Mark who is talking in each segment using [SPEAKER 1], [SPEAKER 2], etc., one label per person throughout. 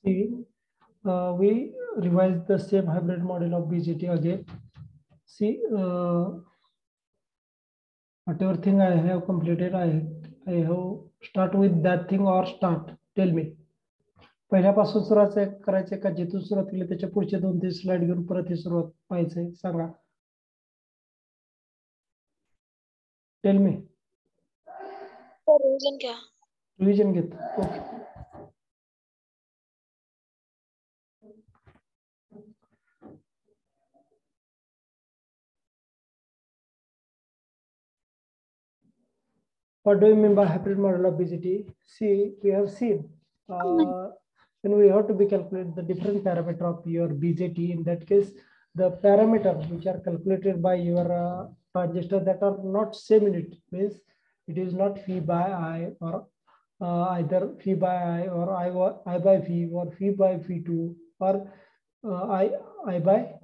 [SPEAKER 1] See, we revised the same hybrid model of BJT again. See, whatever thing I have completed, I have start with that thing or start. Tell me. पहिल्यापासून सुरुवात करायचं का जिथून सुरुवात केली त्याच्या पुढचे 2-3 स्लाइड घेऊन परत ही सुरुवात पाहायचंय सांगा. Tell me.
[SPEAKER 2] रिवीजन क्या?
[SPEAKER 1] रिवीजन घेतो. Okay. What do you mean by hybrid model of BJT? See, we have seen when we have to be calculate the different parameter of your BJT. In that case, the parameter which are calculated by your transistor that are not same unit, means it is not phi by I or either phi by I or I by phi or phi by phi2 or I by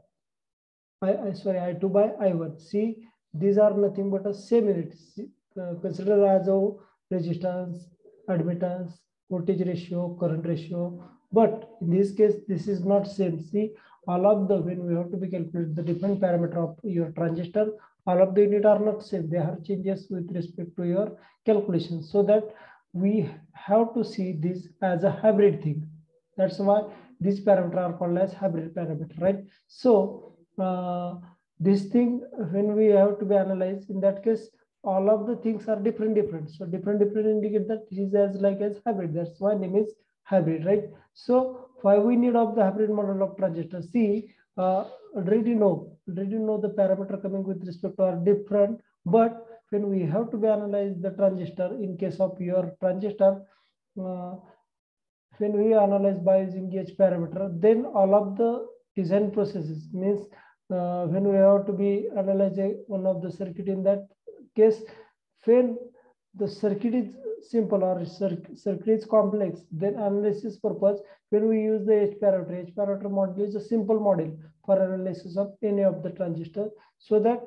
[SPEAKER 1] I2 by I1. See, these are nothing but a same unit. Consider as a resistance, admittance, voltage ratio, current ratio. But in this case, this is not same. See, all of the when we have to be calculate the different parameter of your transistor, all of the unit are not same. They have changes with respect to your calculation. So that we have to see this as a hybrid thing. That's why these parameters are called as hybrid parameter, right? So this thing when we have to be analyzed, in that case all of the things are different. So different indicate that it is as like as hybrid. That's why name is hybrid, right? So why we need of the hybrid model of transistor? See, already know the parameter coming with respect to are different, but when we have to be analyze the transistor, in case of your transistor, when we analyze by using each parameter, then all of the design processes means when we have to be analyzing one of the circuit, in that case when the circuit is simple or circuit is complex, then analysis purpose when we use the H parameter model is a simple model for analysis of any of the transistor, so that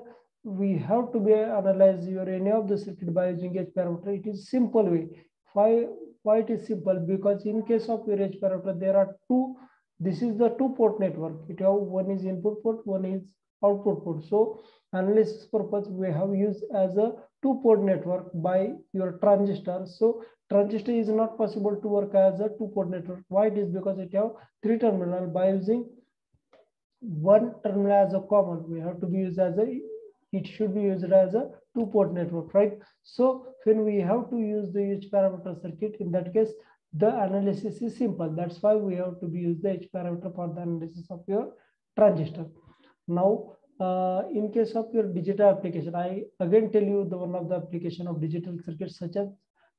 [SPEAKER 1] we have to be analyze your any of the circuit by using H parameter. It is simple way. Why it is simple? Because in case of your H parameter, there are two. This is the two-port network. It have one is input port, one is output port. So analysis purpose we have used as a two-port network by your transistor. So transistor is not possible to work as a two-port network. Why it is? Because it have three terminal. By using one terminal as a common, we have to be used as a, it should be used as a two-port network, right? So when we have to use the H parameter circuit, in that case the analysis is simple. That's why we have to be use the H parameter for the analysis of your transistor. Now in case of your digital application, I again tell you the one of the application of digital circuits, such as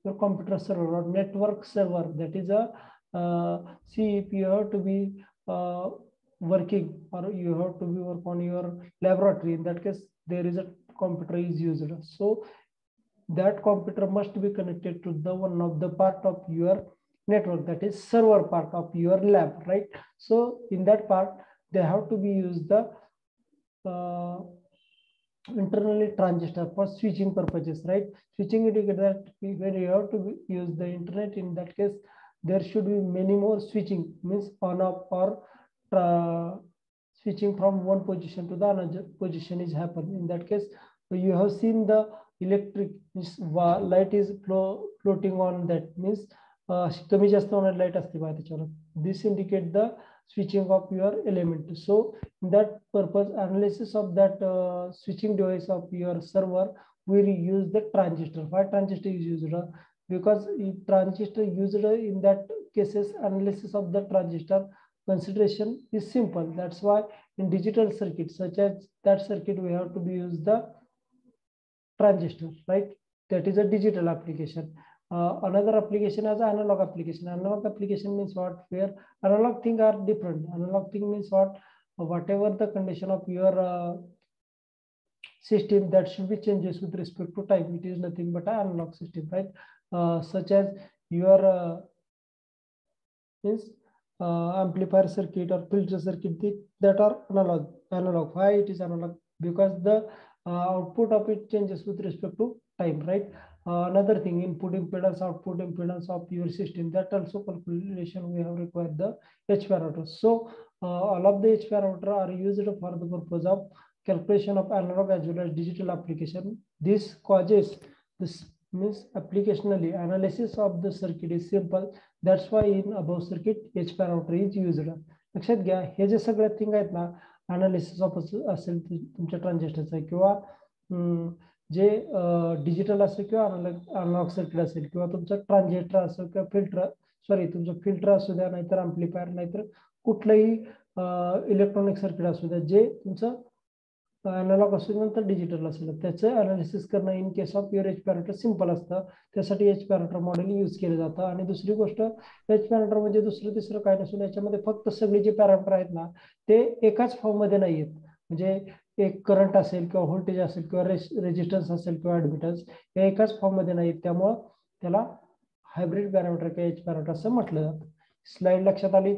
[SPEAKER 1] your computer server or network server. That is a see, if you have to be working or you have to be work on your laboratory, in that case there is a computer is used. So that computer must be connected to the one of the part of your network, that is server part of your lab, right? So in that part they have to be used the internally transistor for switching purposes, right? Switching indicate that when you have to use the internet, in that case there should be many more switching, means on off or switching from one position to the another position is happen. In that case you have seen the electric light is floating on, that means कमी जास्त होणार light असते बघा त्याच्यावर. This indicate the switching of your element. So in that purpose analysis of that switching device of your server, we use the transistor. Why transistor is used? Because transistor used in that cases, analysis of the transistor consideration is simple. That's why in digital circuits such as that circuit we have to be use the transistor, right? That is a digital application. Another application as analog application. Analog application means what? Where analog things are different. Analog thing means what? Whatever the condition of your system, that should be changes with respect to time. It is nothing but an analog system, right? Such as your means amplifier circuit or filter circuit, that are analog. Why it is analog? Because the output of it changes with respect to time, right? another thing, input impedance, output impedance of your system, that also calculation we have required the H parameter. So all of the H parameter are used for the purpose of calculation of analog as well as digital application. This causes this means applicationally analysis of the circuit is simple. That's why in above circuit H parameter is used. लक्षात घ्या, हे जे सगळे thing आहेत ना, analysis of असेल तुमच्या ट्रान्झिस्टरचा किंवा जे digital असेल किंवा अनलॉक सर्किट असेल किंवा तुमचं ट्रान्झिस्टर असेल किंवा फिल्टर, सॉरी तुमचं फिल्टर असू द्या, नाहीतर अम्प्लिफायर, नाहीतर कुठलंही इलेक्ट्रॉनिक सर्किट असू द्या, जे तुमचं अनालॉग असेल नंतर डिजिटल असेल, त्याचं अनालिसिस करणं in case of your H parameter simple असतं. त्यासाठी एच पॅरामीटर मॉडेल यूज केलं जातं. आणि दुसरी गोष्ट, एच पॅरामीटर म्हणजे दुसरं तिसरं काय नसून याच्यामध्ये फक्त सगळे जे पॅरामीटर आहेत ना, ते एकाच फॉर्म मध्ये नाही आहेत. म्हणजे एक करंट असेल किंवा व्होल्टेज असेल किंवा रेजिस्टन्स असेल किंवा ऍडमिटन्स, हे एकाच फॉर्म मध्ये नाहीत. त्यामुळं त्याला हायब्रिड पॅरामीटर किंवा एच पॅरामीटर असं म्हटलं जातं. स्लाइड लक्षात आली?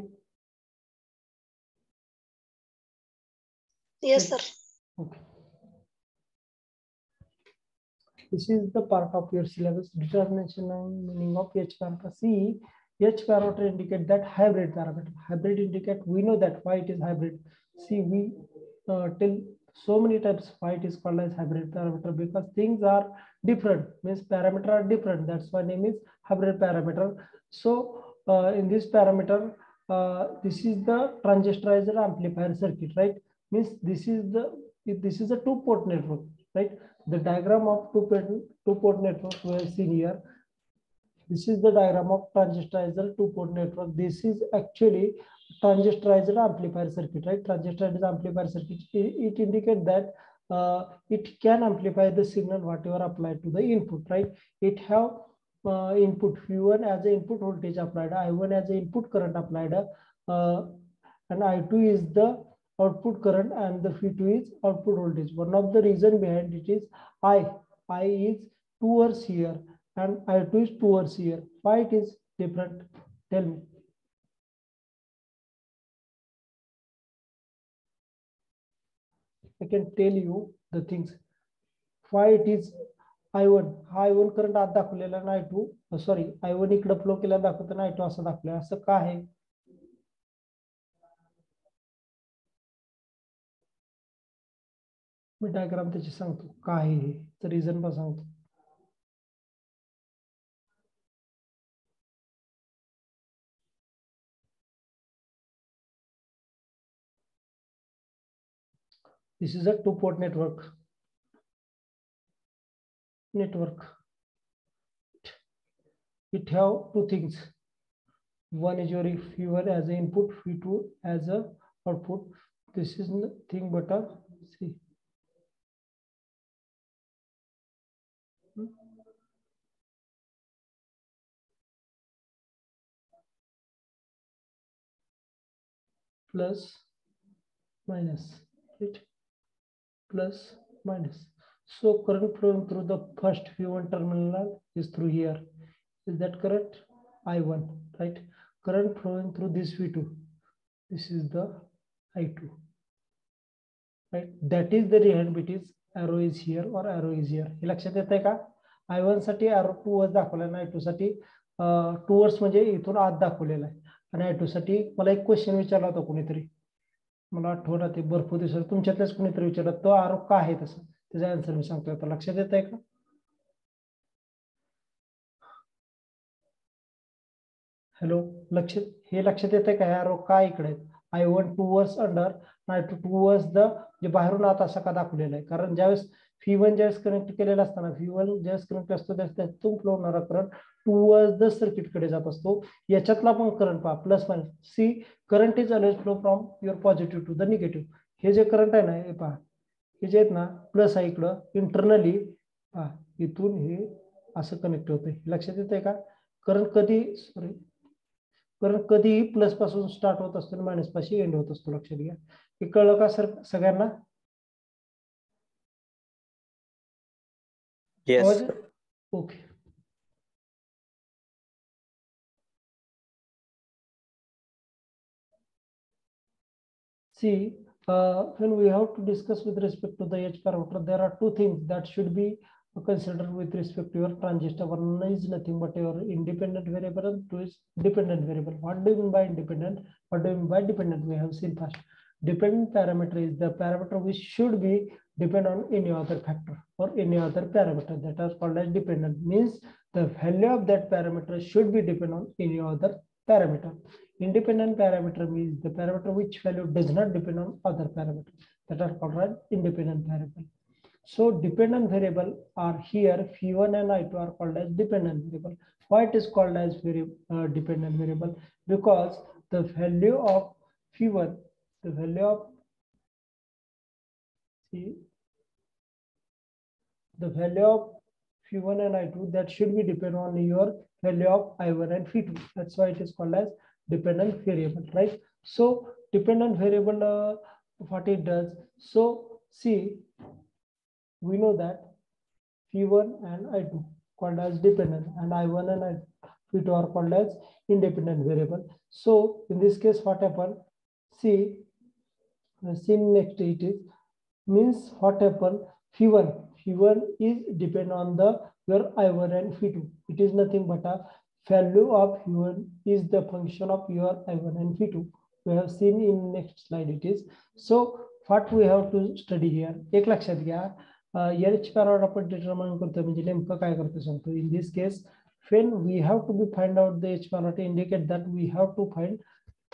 [SPEAKER 2] Yes sir.
[SPEAKER 1] Okay. This is the part of your syllabus, determination and meaning of H parameter. See, H parameter indicate that hybrid parameter. Hybrid indicate, we know that why it is hybrid. See, we tell so many times why it is called as hybrid parameter, because things are different, means parameter are different. That's why name is hybrid parameter. So in this parameter, this is the transistorizer amplifier circuit, right? Means this is a two-port network, right? The diagram of two-port network we have seen here. This is the diagram of transistorizer two-port network. This is actually transistorizer amplifier circuit, right? Transistorizer amplifier circuit, it indicates that it can amplify the signal whatever applied to the input, right? It have input V1 as a input voltage applied, I1 as a input current applied, and I2 is the output current, and the V2 is output voltage. One of the reason behind it is I is towards here and I2 is towards here. Why it is different? Tell me. I can tell you the things. Why it is I1, I1 current आत दाखवलेला आणि I2 sorry I1 इकडे flow केला दाखवताना I2 असं दाखवलं. असं का आहे? मी डायग्राम त्याची सांगतो काय आहे हे, तर रिझन पण सांगतो. This is a two-port network. It have two things. One is your V1 as an input, V2 as a output. This is nothing but a see. Plus minus, right? Plus minus. So current flowing through the first V1 terminal is through here. Is that correct? I1, right? Current flowing through this V2. This is the I2, right? That is the reason between arrow is here or arrow is here. हे लक्षात येतंय का? I1 साठी arrow towards दाखवलेला आहे, I2 साठी towards म्हणजे इथून आत दाखवलेला आहे. आणि I2 साठी मला एक क्वेश्चन विचारला होता कोणीतरी, मला आठवलं ते भरपूर दिवसात तुमच्यातल्याच कोणीतरी विचारला, तो आरोप का आहे तसं, त्याचा आन्सर मी सांगतोय. आता लक्षात येत आहे का? हॅलो, लक्षात येत आहे का? आरो का इकडे I1 towards under, I2 towards the, जे बाहेरून आत असा का दाखवलेला आहे? कारण ज्यावेळेस V1 ज्यावेळेस कनेक्ट केलेला असताना, V1 ज्यावेळेस कनेक्ट असतो त्यातून फ्लो होणारा करंट टूवर्ड्स द सर्किट कडे जात असतो. याच्यातला पण करंट पहा, plus minus. See, current is always flow from your positive to the negative. हे जे करंट आहे ना, हे पहा, हे जे आहेत ना, प्लस आहे इकडं इंटरनली पहा, इथून हे असं कनेक्ट होतंय. लक्षात येत आहे का? करंट कधीही प्लस पासून स्टार्ट होत असतो आणि मायनस पाशी एंड होत असतो. लक्षात घ्या. हे कळलं का सर सगळ्यांना?
[SPEAKER 3] Yes.
[SPEAKER 1] Okay. See, when we have to discuss with respect to the H parameter, there are two things that should be consider with respect to your transistor. One is nothing but your independent variable and two is dependent variable. What do you mean by independent? What do you mean by dependent? We have seen first. Dependent parameter is the parameter which should be depend on any other factor or any other parameter, that are called as dependent. Means the value of that parameter should be depend on any other parameter. Independent parameter means the parameter which value does not depend on other parameter, that are called as independent variable. So dependent variable are here, phi1 and I2 are called as dependent variable. Why it is called as dependent variable? Because the value of phi1, the value of the value of phi1 and I2, that should be depend on your value of I1 and phi2. That's why it is called as dependent variable, right? So dependent variable, what it does. So see, we know that phi1 and I2 called as dependent and I1 and phi2 are called as independent variable. So in this case, what happened? See next it is means what happened? Phi1 is depend on the your I1 and phi2. It is nothing but a value of phi1 is the function of your I1 and phi2. We have seen in next slide it is. So what we have to study here? एक लक्षात घ्या. H parameter आपण determine करतो म्हणजे नेमकं काय करतो सांगतो. In this case, when we have to be find out the H parameter, indicate that we have to find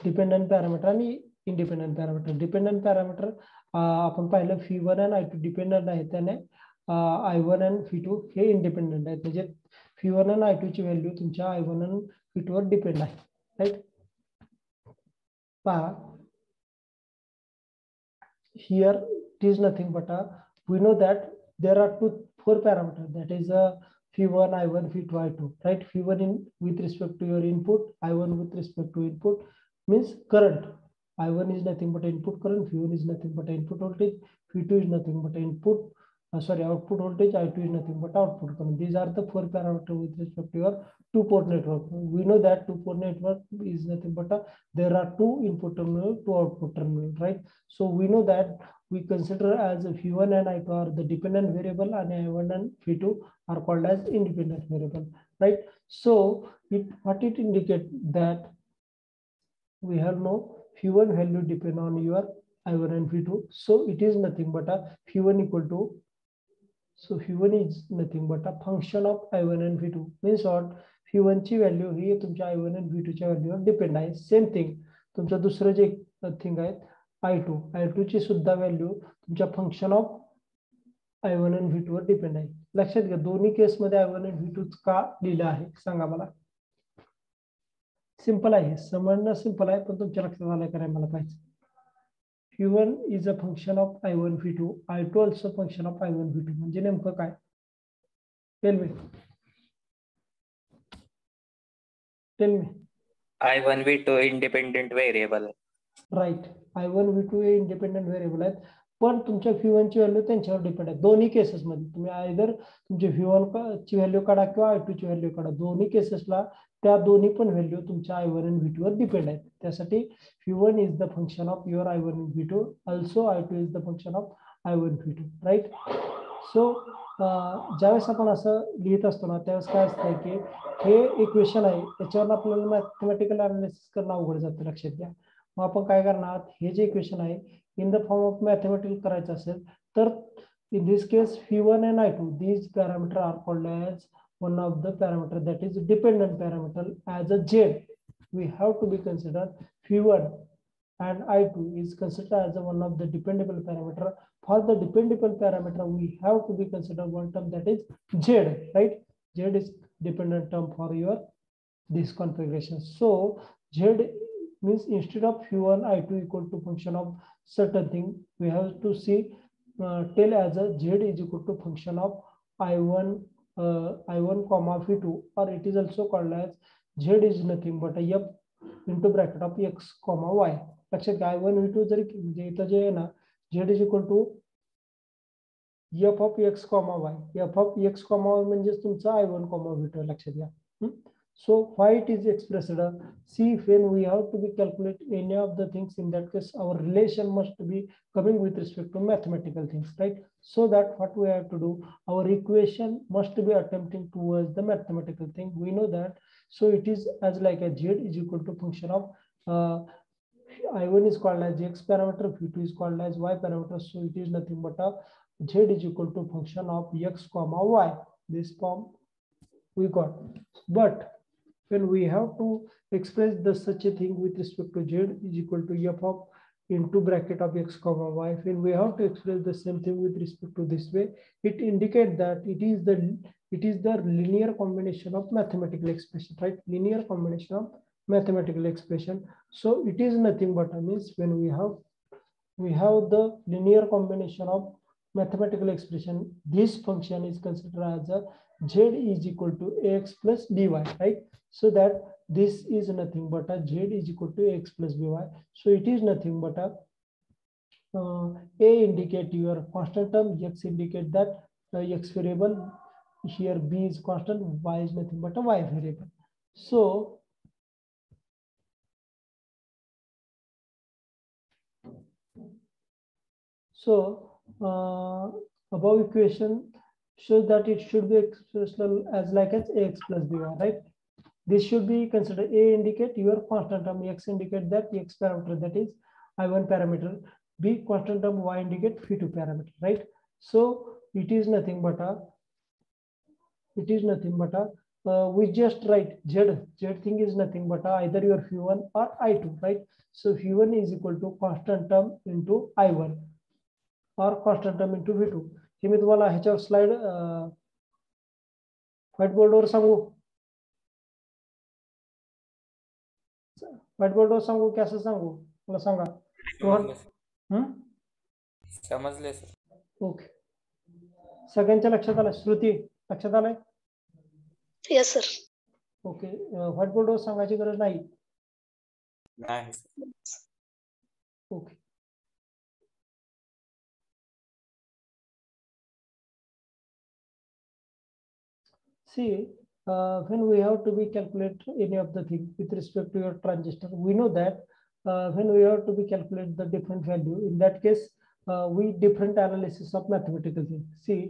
[SPEAKER 1] dependent parameter आणि independent parameter. Dependent parameter आपण पाहिलं phi1 आणि I2 डिपेंडंट आहे, त्याने I1 आणि phi2 हे इंडिपेंडंट आहेत. म्हणजे phi1 आणि I2 ची व्हॅल्यू तुमच्या I1 आणि phi2 वर डिपेंड आहे, राईट? पहा, here it is nothing but we know that there are four parameters, that is phi1, I1, phi2, I2, right? Phi1 in with respect to your input, I1 with respect to input, means current. I1 is nothing but input current, phi1 is nothing but input voltage, phi2 is nothing but input output voltage, I2 is nothing but output current. These are the four parameters with respect to your two-port network. We know that two-port network is nothing but there are two input terminal, two output terminal, right? So we know that we consider as phi1 and I2 are the dependent variable and I1 and phi2 are called as independent variable, right? So what it indicates that we have no phi1 value depend on your I1 and phi2. So it is nothing but a phi1 equal to, so phi1 is nothing but a function of I1 and phi2. Means what? phi1 ची value ही तुमच्या I1 and phi2 च्या व्हॅल्यूवर depend आहे. Same thing तुमचं दुसरं जे thing आहे I2 ची सुद्धा व्हॅल्यू तुमच्या function of I1 and phi2 were depend आहे. लक्षात घ्या, दोन्ही केस मध्ये I1 and phi2 का लिहिलं आहे सांगा मला. सिंपल आहे, समजणं सिंपल आहे, पण तुमच्या लक्षात आलं करायला मला पाहिजे. phi1 is a function of I1 phi2, I2 also function of I1 phi2. म्हणजे नेमकं काय? Tell me.
[SPEAKER 2] I1 V2 independent variable.
[SPEAKER 1] Right. I1 V2 हे इंडिपेंडेंट व्हेरिएबल आहेत, पण तुमच्या phi1 ची व्हॅल्यू त्यांच्यावर डिपेंड आहे. दोन्ही केसेस मध्ये तुम्ही आयदर तुमचे phi1 ची व्हॅल्यू काढा किंवा I2 ची व्हॅल्यू काढा, दोन्ही केसेसला त्या दोन्ही पण व्हॅल्यू तुमच्या I1 आणि V2 वर डिपेंड आहेत. त्यासाठी phi1 is the function of your I1 and V2, also I2 is the function of I1 V2, right? So ज्यावेळेस आपण असं लिहित असतो ना, त्यावेळेस काय असतं की हे इक्वेशन आहे, त्याच्यावर आपल्याला मॅथमॅटिकल अनालिसिस करणं अवघड जातं. लक्षात घ्या, मग आपण काय करणार, हे जे इक्वेशन आहे in the form of mathematical करायचं असेल तर in this case phi1 and I2, these parameters are called as one of the parameter that is dependent parameter. As a Z, we have to be considered phi1 and I2 is considered as one of the dependable parameter. For the dependable parameter, we have to be considered one term that is Z, right? Z is dependent term for your this configuration. So Z means instead of phi1 I2 equal to function of certain thing, we have to see tell as a Z is equal to function of I1 comma phi2, or it is also called as Z is nothing but a f into bracket of x comma y. लक्षात घ्या, I1 V2 जरी म्हणजे इथं जे आहे ना, Z is equal to f of x comma y. f of x comma y म्हणजे तुमचा I1 comma V2. लक्षात घ्या. So why it is expressed? See, when we have to be calculate any of the things, in that case, our relation must be coming with respect to mathematical things, right? So that what we have to do, our equation must be attempting towards the mathematical thing. We know that. So it is as like a z is equal to function of I1 is called as x parameter, V2 is called as y parameter. So it is nothing but a z is equal to function of x comma y. This form we got. But when we have to express the such a thing with respect to z is equal to f of into bracket of x comma y, when we have to express the same thing with respect to this way, it indicates that it is the linear combination of mathematical expression, right? Linear combination of mathematical expression. So it is nothing but means when we have the linear combination of mathematical expression, this function is considered as a z is equal to ax plus by, right? So that this is nothing but a z is equal to ax plus by. So it is nothing but a indicate your constant term, x indicate that x variable, here b is constant, y is nothing but a y variable. So above equation shows that it should be expressed as like as ax plus by, right? This should be considered. A indicate your constant term, x indicate that x parameter, that is I1 parameter, b constant term, y indicate V2 parameter, right? So it is nothing but a we just write z thing is nothing but either your V1 or I2, right? So V1 is equal to constant term into I1 or constant term into V2. हे मी तुम्हाला ह्याच्यावर slide white बोर्डवर सांगू, white बोर्डवर सांगू की असं सांगू, मला सांगा.
[SPEAKER 2] समजले सर.
[SPEAKER 1] ओके, सगळ्यांच्या लक्षात आलं? श्रुती लक्षात आलंय?
[SPEAKER 3] Yes sir.
[SPEAKER 1] ओके, व्हाइट बोर्डवर सांगायची गरज नाही. Okay, see, when we have to be calculate any of the thing with respect to your transistor, we know that when we have to be calculate the different value, in that case we different analysis of mathematical thing. See,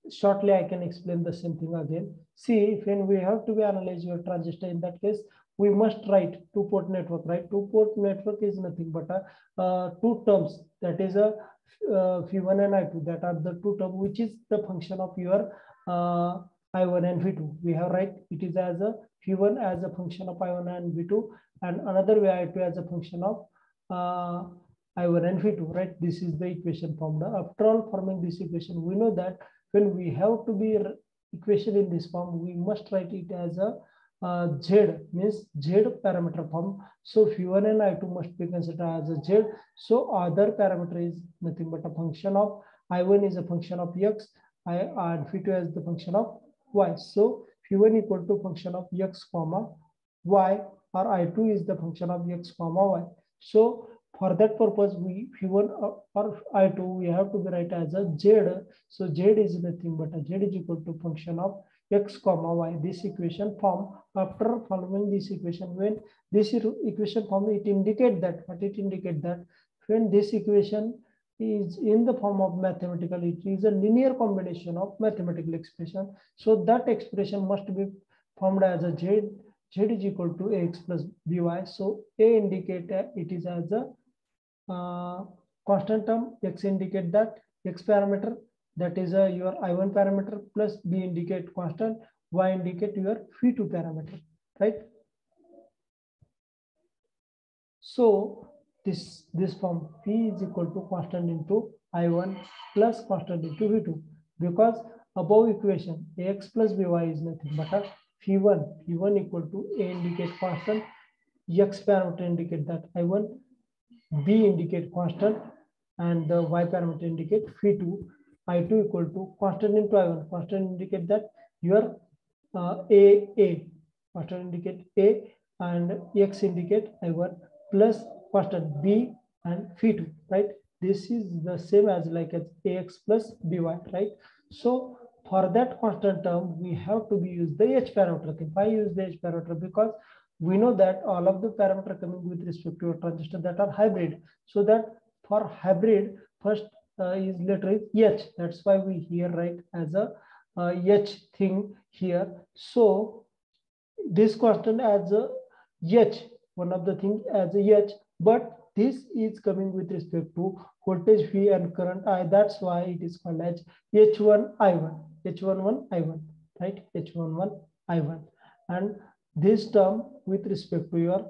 [SPEAKER 1] shortly I can explain the same thing again. See, when we have to be analyze your transistor, in that case we must write two-port network, right? Two-port network is nothing but two terms, that is a V1 and I2, that are the two terms which is the function of your I1 and V2. We have right, it is as a V1 as a function of I1 and V2, and another way I2 as a function of I1 and V2, right? This is the equation formed. After all forming this equation, we know that when we have to be equation in this form, we must write it as a Z, means Z parameter form. So V1 and I2 must be considered as a Z. So other parameter is nothing but a function of I1 is a function of X, and V2 as the function of Y. So V1 equal to function of X comma Y, or I2 is the function of X comma Y. So for that purpose, we V1 or I2 we have to be write as a Z. So Z is nothing but a Z is equal to function of X comma Y. This equation form, after following this equation, when this equation form, it indicate that what it indicate that when this equation is in the form of mathematical, it is a linear combination of mathematical expression. So that expression must be formed as a Z is equal to ax plus by. So A indicate it is as a constant term, x indicate that x parameter, that is your I1 parameter, plus B indicate constant, Y indicate your V2 parameter, right? So this form P is equal to constant into I1 plus constant into V2, because above equation ax plus by is nothing but a V1 equal to A indicate constant, x parameter indicate that I1, B indicate constant, and the y parameter indicate V2, I2 equal to constant into I1, constant indicate that your A, constant indicate A, and x indicate I1 plus constant B and V2, right? This is the same as like as ax plus by, right? So for that constant term, we have to be use the h parameter. Why use the h parameter? Because we know that all of the parameter coming with respect to a transistor that are hybrid. So that for hybrid, first is letter is h. That's why we here write as a h thing here. So this constant as a h, one of the thing as a h, but this is coming with respect to voltage V and current I. That's why it is called as H1I1, H11I1, right? H11I1, and this term with respect to your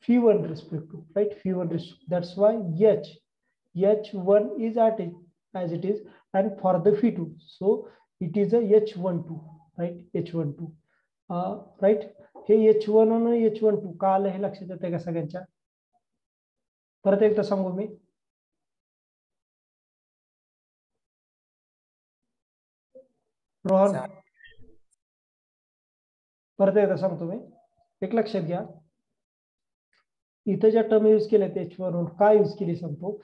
[SPEAKER 1] phi1 respect to, right? Phi1 respect. That's why H1 is at it as it is, and for the phi2, so it is a H12, right? H12, right? Hey H1 आणि H12 का आलं हे लक्षात येते का सगळ्यांच्या? परत एकदा सांगू मी. रोहन, परत एकदा सांगतो मी. एक लक्षात घ्या, इथे ज्या टर्म यूज केल्या H1 काय यूज केली सांगतो.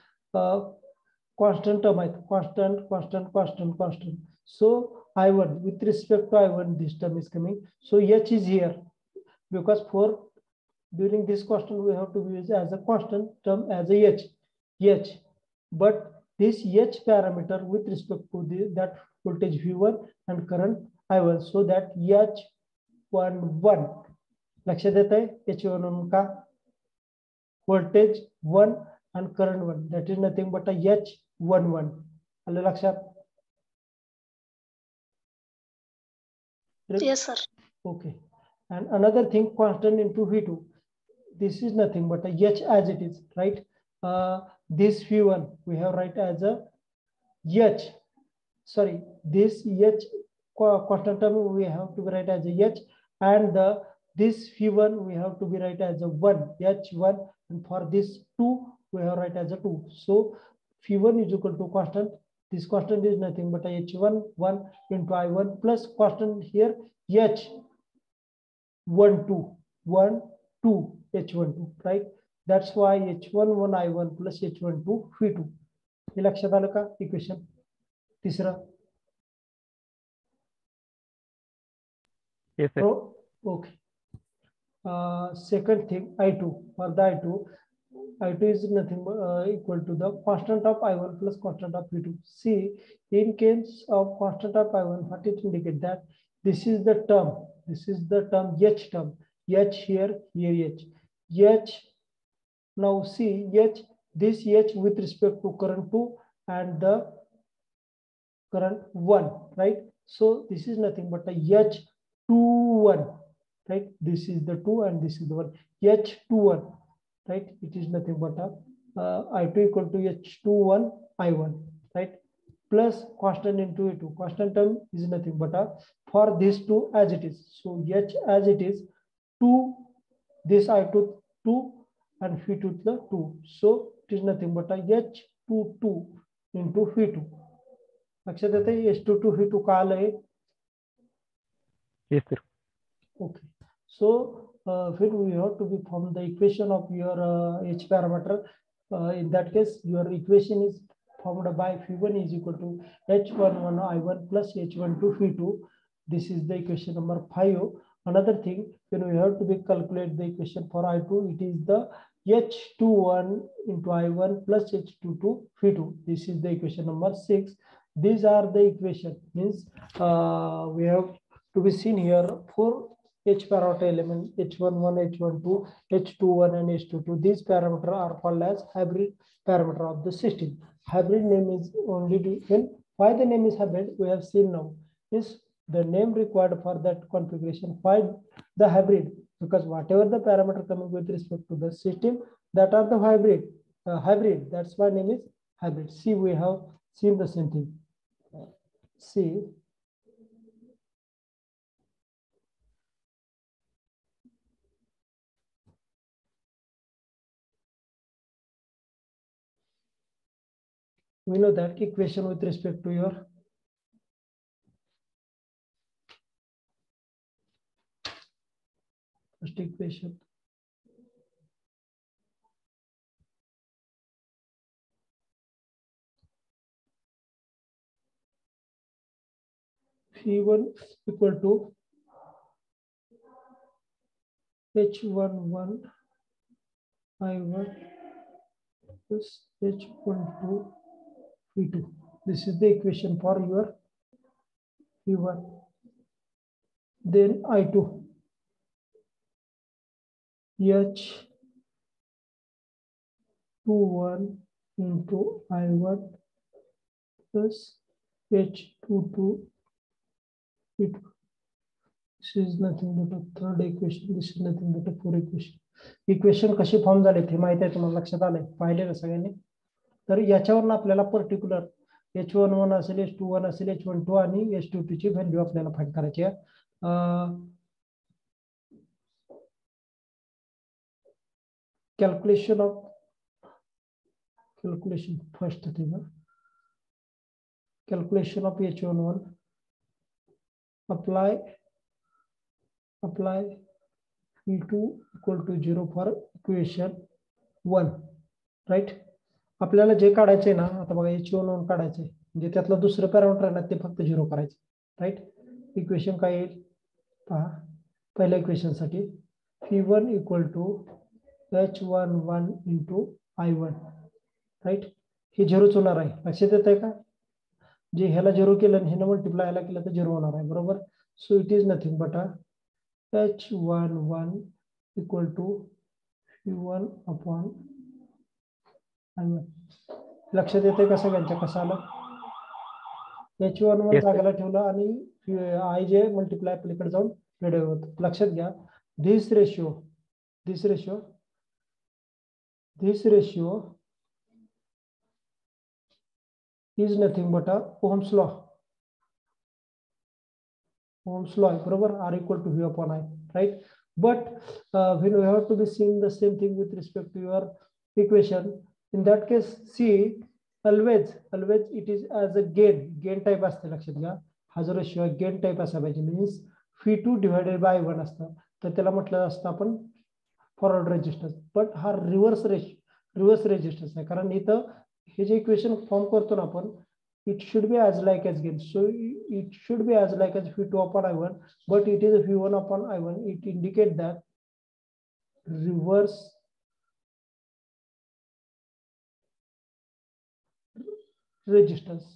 [SPEAKER 1] कॉन्स्टंट टर्म आहेत, constant. So I1 with respect to I1, this term is coming. So H is here because for during this constant we have to use as a constant term as a H. But this H parameter with respect to that voltage V1 and current I1. So that H11 लक्षात येत आहे H11 का voltage 1 and current 1. That is nothing but a H11. आलं लक्षात?
[SPEAKER 3] Yes, sir.
[SPEAKER 1] Okay. And another thing, constant into V2. This is nothing but a H as it is, right? This V1 we have write as a H. Sorry, this H constant term we have to write as a H, and this V1 we have to be write as a 1, H1, and for this 2 we have write as a 2. So V1 is equal to constant. This constant is nothing but a H1 1 into I1 plus constant here H12 H12, right? That's why H11 I1 plus H12 V2. हे लक्षात आलं का equation तिसरा?
[SPEAKER 4] Yes, sir.
[SPEAKER 1] Okay. Second thing, I2. For the I2 is nothing equal to the constant of I1 plus constant of V2. See, in case of constant of I1, what it indicate that this is the term. This is the term H term. H here H. H. Now see H. This H with respect to current 2 and the current 1, right? So this is nothing but a H21, right? This is the 2 and this is the 1. H21, right? It is nothing but a I2 equal to H21 I1, right? Plus constant into A2. Constant term is nothing but a for these two as it is. So H as it is 2, this I2 2 and V2 the 2. So it is nothing but a H22 into V2. लक्षात येते H22 V2 का आलं आहे?
[SPEAKER 4] Yes, sir.
[SPEAKER 1] Okay. So when we have to be form the equation of your H parameter, in that case your equation is formed by Phi1 is equal to H11 I1 plus H12 Phi2. This is the equation number 5. Another thing, when we have to be calculate the equation for I2, it is the H21 into I1 plus H22 Phi2. This is the equation number 6. These are the equation, means we have to be seen here for H parameter element H11, H12, H21 and H22. These parameters are called as hybrid parameter of the system. Hybrid name is only given. Why the name is hybrid? We have seen now. Is the name required for that configuration. Why the hybrid? Because whatever the parameter coming with respect to the system, that are the hybrid. Hybrid. That's why name is hybrid. See, we have seen the same thing. See. We know that equation with respect to your first equation. V1 equal to H11 I1 plus H12 V2. This is the equation for your V1. Then I2 H21 into I1 plus H22 V2. This is nothing but a third equation. This is nothing but a fourth equation. Equation कशी form झाले ते माहिती आहे तुम्हाला, लक्षात आलंय, पाहिले ना सगळ्यांनी. तर याच्यावरून आपल्याला पर्टिक्युलर H11 असेल, H21 असेल, H12 आणि H22 ची व्हॅल्यू आपल्याला फाइंड करायची आहे. Calculation first thing, calculation of H11, apply V2 equal to 0 for equation 1, right? आपल्याला जे काढायचे ना, आता बघा H11 काढायचे, म्हणजे त्यातलं दुसरं पॅरामीटर आहे ना ते फक्त 0 करायचे, राईट? इक्वेशन काय येईल पहा. पहिल्या इक्वेशन साठी V1 equal to H11 into I1, right? हे 0च होणार आहे, लक्षात येत आहे का? जे ह्याला 0 केलं आणि ह्याला मल्टिप्लाय ह्याला केलं तर 0 होणार आहे, बरोबर? So it is nothing but H11 equal to V1 upon I1. लक्षात येते का सगळ्यांच्या कसं आलं? H11 जागेला ठेवलं आणि I जे मल्टिप्लाय पलीकडे जाऊन वेगळे होत. लक्षात घ्या, this ratio is nothing but a Ohm's law. Ohm's law, बरोबर? R equal to V upon I, right? But when we have to be seeing the same thing with respect to your equation, in that case, see, always it is as a gain type असते, लक्षात घ्या. हा जो ratio gain type असा पाहिजे, means V2 divided by I1 असतं, तर त्याला म्हटलं असतं आपण फॉरवर्ड रेजिस्टन्स. बट हा रिव्हर्स रेजिस्टन्स आहे, कारण इथं हे जे इक्वेशन फॉर्म करतो ना आपण, it should be as like as gain, so it should be as like as V2 upon I1, but it is V1 upon I1. It indicates that reverse resistance.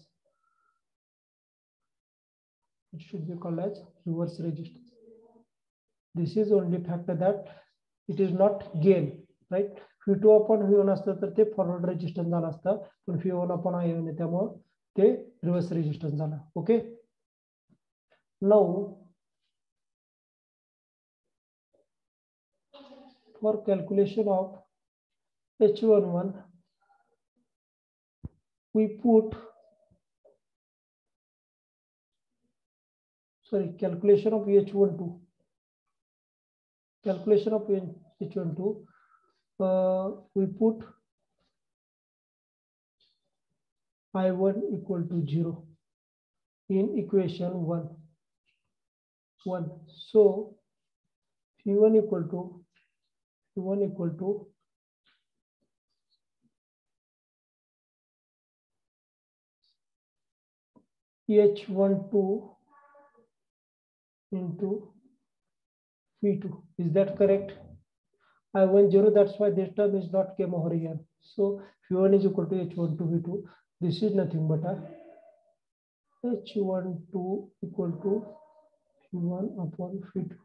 [SPEAKER 1] It should be called as reverse resistance. This is only factor that it is not gain, right? V2 upon V1 असतं तर ते forward resistance झालं असतं, पण V1 upon I1 आहे त्यामुळे ते reverse resistance झाला. Okay, now for calculation of H11 we put, sorry, calculation of H12, we put I1 equal to 0 in equation 1. So V1 equal to H12 into V2. Is that correct? I1 0, that's why this term is not came over here. So V1 is equal to H12 V2. This is nothing but a H12 equal to V1 upon V2.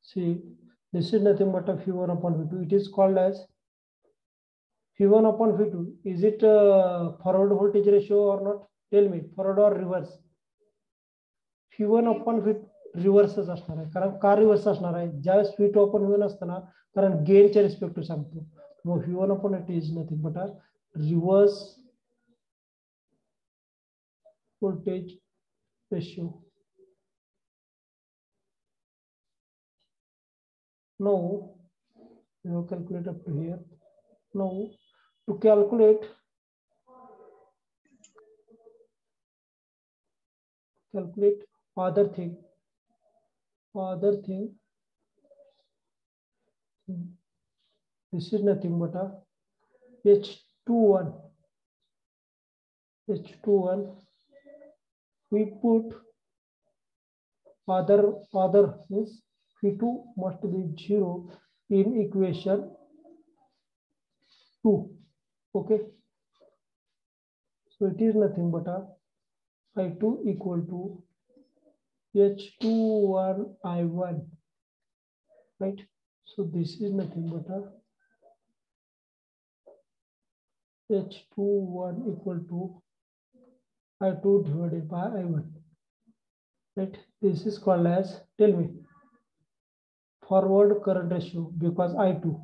[SPEAKER 1] See, this is nothing but a V1 upon V2. It is called as V1 upon V2. Is it a forward voltage ratio or not? Tell me, forward or reverse? V1 upon V2 रिव्हर्सच असणार आहे, कारण का reverse असणार आहे? ज्यावेळेस V2 upon V1 असताना, कारण गेनच्या respect सांगतो, मग V1 upon it is nothing but a reverse voltage ratio. Now we will calculate up to here. Now to calculate calculate other thing. This is nothing but a H21. We put other means V2 must be 0 in equation 2. Okay. So it is nothing but a I2 equal to H21 I1. Right. So this is nothing but a H21 equal to I2 divided by I1. Right. This is called as, tell me, forward current ratio, because I2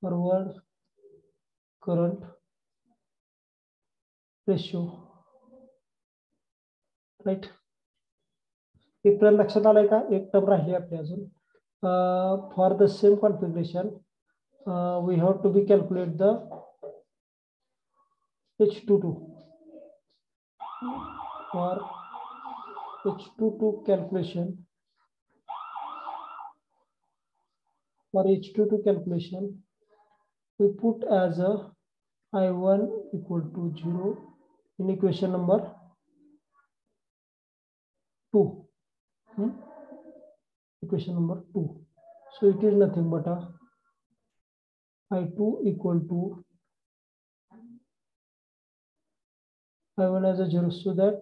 [SPEAKER 1] forward current ratio. Right. एक पर्यंत लक्षात आलाय का? एक term राहिली आपली अजून. For the same configuration, we have to be calculate the H22. For H22 calculation, we put as a I1 equal to 0 in equation number 2. Equation number 2. So it is nothing but a I2 equal to I1 as a 0, so that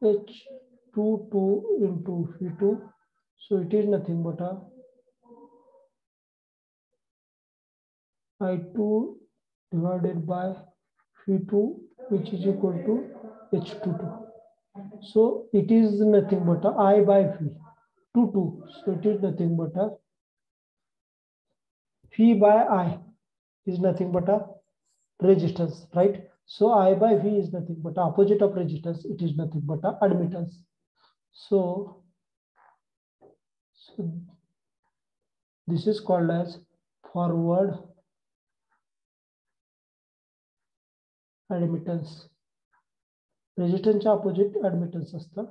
[SPEAKER 1] H22 into V2. So it is nothing but a I2 divided by V2, which is equal to H22. So it is nothing but a I by V, 2. So it is nothing but a V by I is nothing but a resistance, right? So I by V is nothing but opposite of resistance. It is nothing but a admittance. So this is called as forward admittance. Resistance opposite admittance असतं.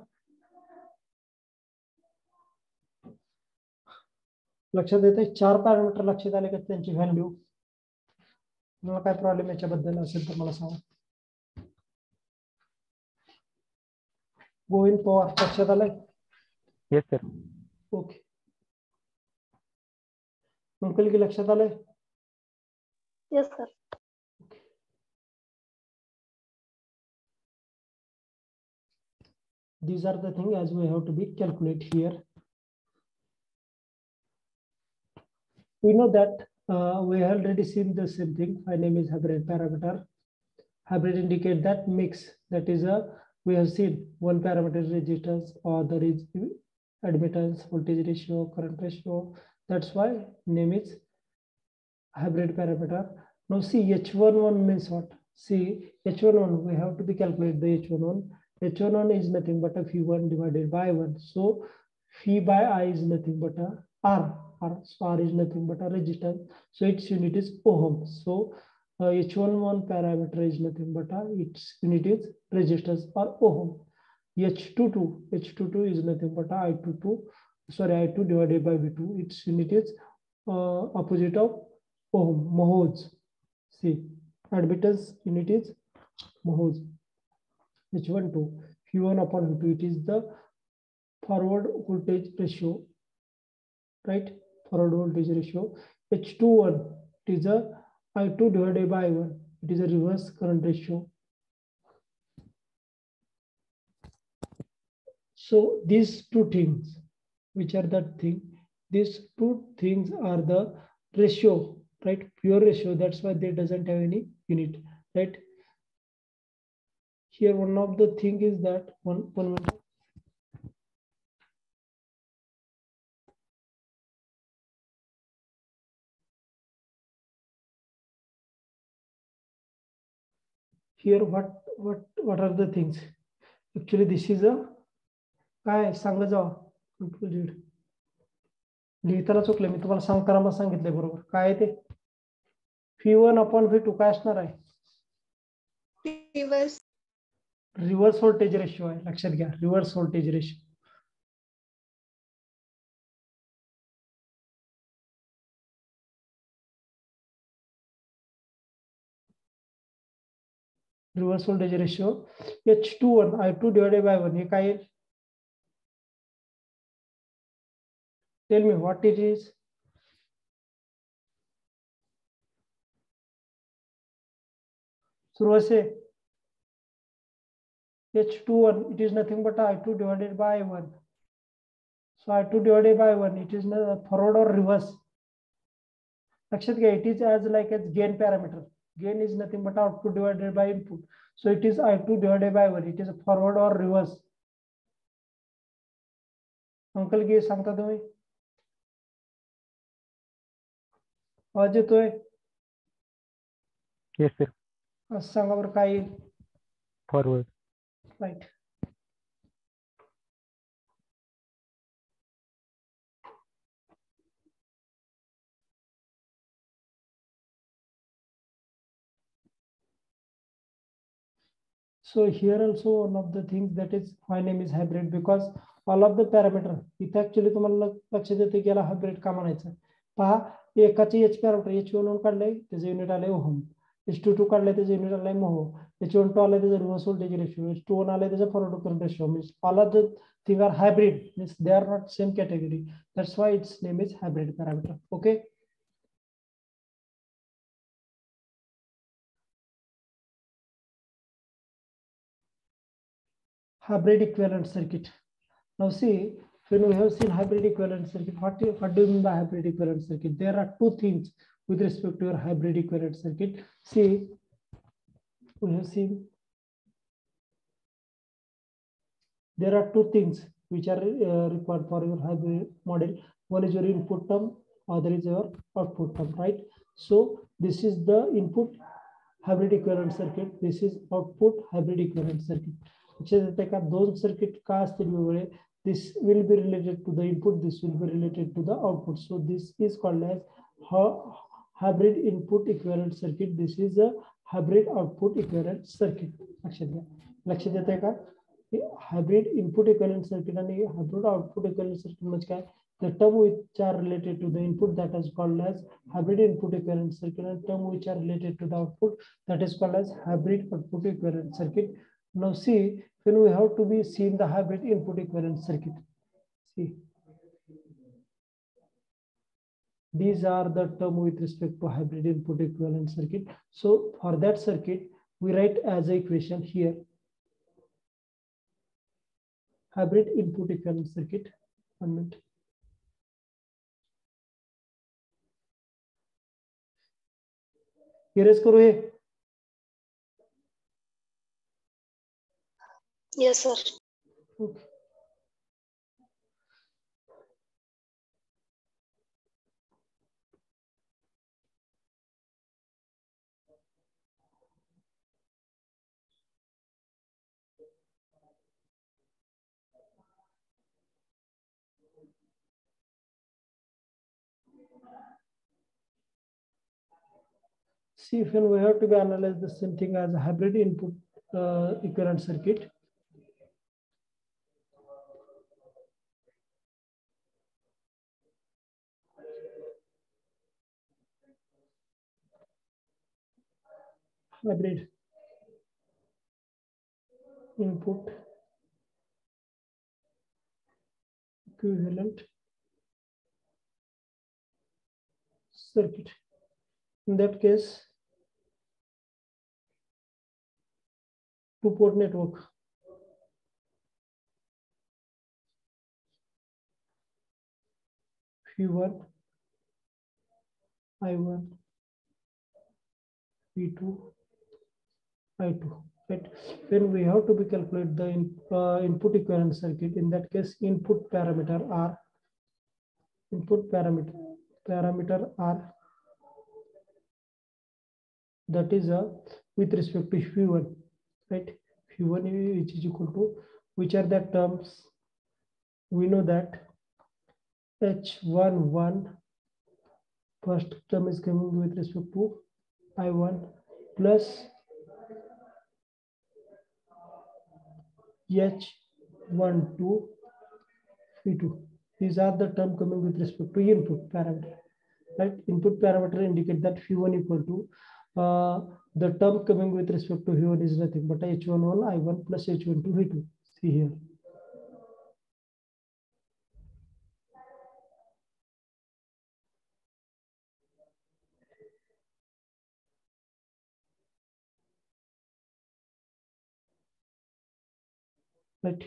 [SPEAKER 1] लक्षात येते 4 parameter लक्षात आले का त्यांची value? तुम्हाला काय problem याच्याबद्दल असेल तर मला सांगा. गोविंद पवार लक्षात आलंय?
[SPEAKER 4] Yes sir.
[SPEAKER 1] ओके. अंकल की लक्षात आलंय?
[SPEAKER 3] Yes, sir.
[SPEAKER 1] These are the things as we have to be calculate here. We know that we have already seen the same thing. My name is hybrid parameter. Hybrid indicate that mix. That is we have seen one parameter is resistance, other is admittance, voltage ratio, current ratio. That's why name is hybrid parameter. Now see H11 means what? See H11 we have to be calculate the H11. H11 is nothing but a V1 divided by 1. So V by I is nothing but a R. So R is nothing but a resistance. So its unit is ohm. So H11 parameter is nothing but its unit is resistance or ohm. H22 is nothing but I2 divided by V2. Its unit is opposite of ohm, mohes. See, admittance unit is mohes. H12, V1 upon V2, it is the forward voltage ratio, right? Forward voltage ratio. H21, it is a I2 divided by I1. It is a reverse current ratio. So these two things, which are that thing, these two things are the ratio, right? Pure ratio. That's why they doesn't have any unit, right? Here one of the thing is that one minute. Here what are the things? Actually this is a काय सांगा जावा control Z लिहिताना चुकलं मी तुम्हाला सांगताना मग सांगितलंय बरोबर काय ते V1 upon V2 काय असणार आहे? रिव्हर्स व्होल्टेज रेशो आहे, लक्षात घ्या, reverse voltage ratio. Reverse voltage ratio H21 I2 divided by 1 हे काय येईल? Tell me what it is. सुरुवात से H21 it is nothing but I2 divided by 1. So I2 divided by 1 it is forward or reverse. लक्षात घ्या, it is as like as gain parameter. Gain is nothing but output divided by input. So it is I2 divided by 1. It is forward or reverse. Uncle की सांगता तुम्ही? आवाज येतोय?
[SPEAKER 4] Yes sir.
[SPEAKER 1] असं सांगा बरं काय येईल?
[SPEAKER 4] Forward.
[SPEAKER 1] Right. So here also one of the things that is my name is hybrid because all of the parameter इथे actually तुम्हाला लक्षात येते की याला hybrid का म्हणायचं. पहा एकाचे H पॅरामीटर H11 काढलंय त्याचं युनिट आलंय ओहम, H22 काढलंय त्याचं युनिट आलंय मोहो, H12 आलंय त्याचं रिव्हर्स व्होल्टेज रेशिओ, H21 आलंय त्याचं forward current ratio. Means all of the thing are hybrid, means they are not same category. That's why its name is hybrid parameter. Okay. Hybrid equivalent circuit. Now see, when we have seen hybrid equivalent circuit, what do you mean by hybrid equivalent circuit? There are two things with respect to your hybrid equivalent circuit. See, we have seen there are two things which are required for your hybrid model. One is your input term, other is your output term, right? So this is the input hybrid equivalent circuit. This is output hybrid equivalent circuit. दोन circuit का असतील वेगळे. This will be related to the input, this will be related to the output. So this is called as hybrid input equivalent circuit. This is a hybrid output equivalent circuit. लक्षात येतंय का? Hybrid input equivalent circuit आणि hybrid output equivalent circuit म्हणजे काय? The term which are related to the input that is called as hybrid input equivalent circuit, and term which are related to the output that is called as hybrid output equivalent circuit. Now see, when we have to be seen the hybrid input equivalent circuit. See, these are the term with respect to hybrid input equivalent circuit. So for that circuit, we write as a equation here. Hybrid input equivalent circuit. 1 minute. Erase करो ये.
[SPEAKER 3] Yes, sir.
[SPEAKER 1] Okay. See, when we have to be analyze the same thing as a hybrid input equivalent circuit. Hybrid input equivalent circuit. In that case, two-port network. V1, I1, V2, I2. Right. When we have to be calculate the input equivalent circuit, in that case, input parameter are that is with respect to V1, right? V1 which is equal to, which are the terms? We know that H11 first term is coming with respect to I1 plus H12 V2. These are the term coming with respect to input parameter, right? Input parameter indicate that V1 equal to the term coming with respect to V1 is nothing but H11 I1 plus H12 V2. See here. Right.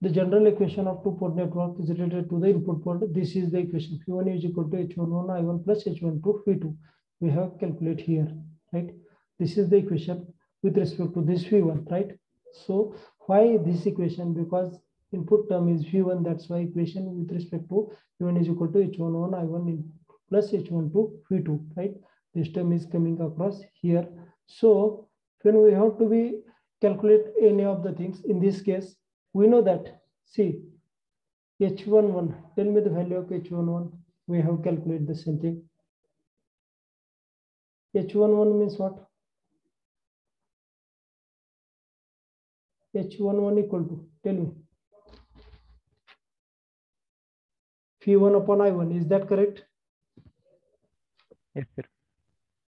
[SPEAKER 1] The general equation of two-port network is related to the input port. This is the equation. V1 is equal to H11 I1 plus H12 V2. We have calculate here, right? This is the equation with respect to this V1, right? So why this equation? Because input term is V1. That's why equation with respect to V1 is equal to H11 I1 plus H12 V2, right? This term is coming across here. So when we have to be calculate any of the things, in this case, we know that, see, H11, tell me the value of H11. We have calculated the same thing. H11 means what? H11 equal to, tell me. V1 upon I1, is that correct?
[SPEAKER 4] Yes, sir.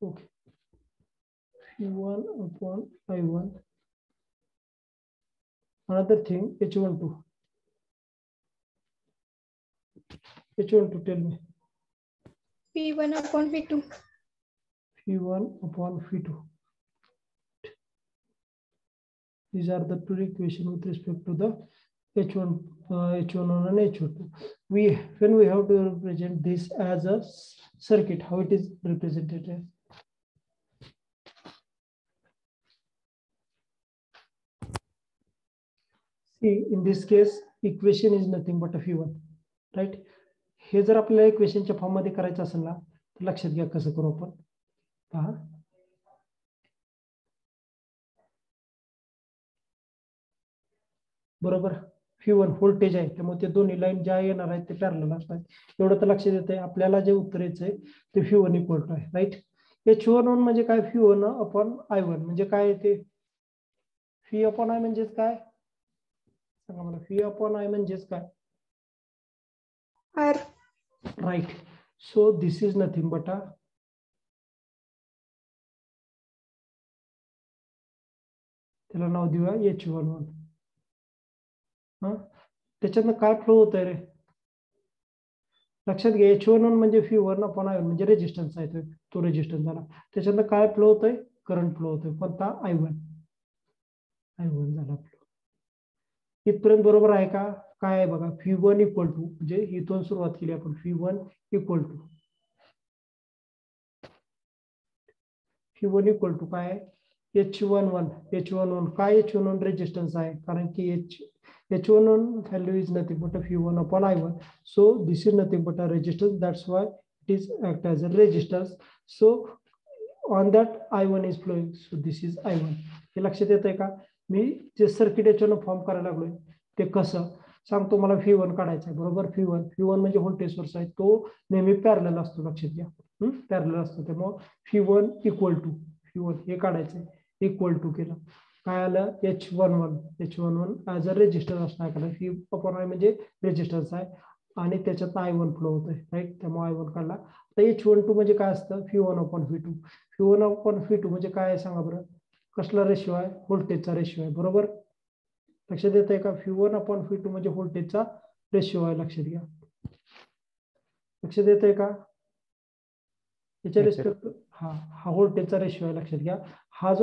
[SPEAKER 1] Okay. V1 upon I1. Another thing, H12. H12, tell me.
[SPEAKER 3] V1 upon V2.
[SPEAKER 1] V1 upon V2. These are the two equations with respect to the H1, H11 and H12. When we have to represent this as a circuit, how it is represented? See, in this case, equation is nothing but a V1, right? हे जर आपल्याला इक्वेशनच्या form मध्ये करायचं असेल ना, तर लक्षात घ्या कसं करू आपण. पहा, बरोबर. V1 व्होल्टेज आहे, त्यामुळे ते दोन्ही लाईन ज्या येणार आहेत ते पॅरलल असतात. एवढं तर लक्षात येतंय. आपल्याला जे उत्तर यायचंय ते V1 इक्वल टू आहे, राईट? H11 म्हणजे काय? V1 अपॉन I1 म्हणजे काय येते? V अपॉन I म्हणजेच काय? सांगा मला. V अपॉन I म्हणजेच काय?
[SPEAKER 3] R.
[SPEAKER 1] Right. So this is nothing but a त्याला नाव देऊया H11. त्याच्यातनं काय फ्लो होत आहे रे? लक्षात घ्या, H11 म्हणजे V1 अपॉन I1 म्हणजे रेजिस्टन्स आहे, तो रेजिस्टन्स झाला. त्याच्यातनं काय फ्लो होतोय? करंट फ्लो होतोय. कोणता? I1 झाला फ्लो. इथपर्यंत बरोबर आहे का? काय आहे बघा, V1 इक्वल टू, म्हणजे इथून सुरुवात केली आपण. V1 इक्वल टू काय? H11 काय? H11 रेजिस्टन्स आहे, कारण की H11 value is nothing but a V1 upon I1. So this is nothing but a resistance. That's why it is act as a resistance. So on that I1 is flowing. So this is I1. हे लक्षात येतंय का? मी जे circuit याच्यानं form करायला लागलोय ते कसं सांगतो. मला V1 काढायचा आहे, बरोबर. V1 म्हणजे व्होल्टेज सोर्स आहे, तो नेहमी पॅरलल असतो. लक्षात घ्या, पॅरलल असतो. त्यामुळे V1 इक्वल टू V1 हे काढायचंय. इक्वल टू केलं, काय आलं? H11 ऍज अ रेजिस्टन्स असणार, कारण V अपॉन I म्हणजे रेजिस्टन्स आहे आणि त्याच्यात I1 फ्लो होतोय, राईट? त्यामुळे I1 काढला. तर H12 म्हणजे काय असतं? V1 upon V2. V1 upon V2 म्हणजे काय आहे सांगा बरं? कसला रेशिओ आहे? व्होल्टेजचा रेशिओ आहे, बरोबर. लक्षात येत आहे का? V1 अपॉन V2 म्हणजे व्होल्टेजचा रेशिओ आहे. लक्षात घ्या. लक्षात येत आहे का? याच्या रिस्पेक्ट हा व्होल्टेजचा रेशिओ आहे. लक्षात घ्या. हा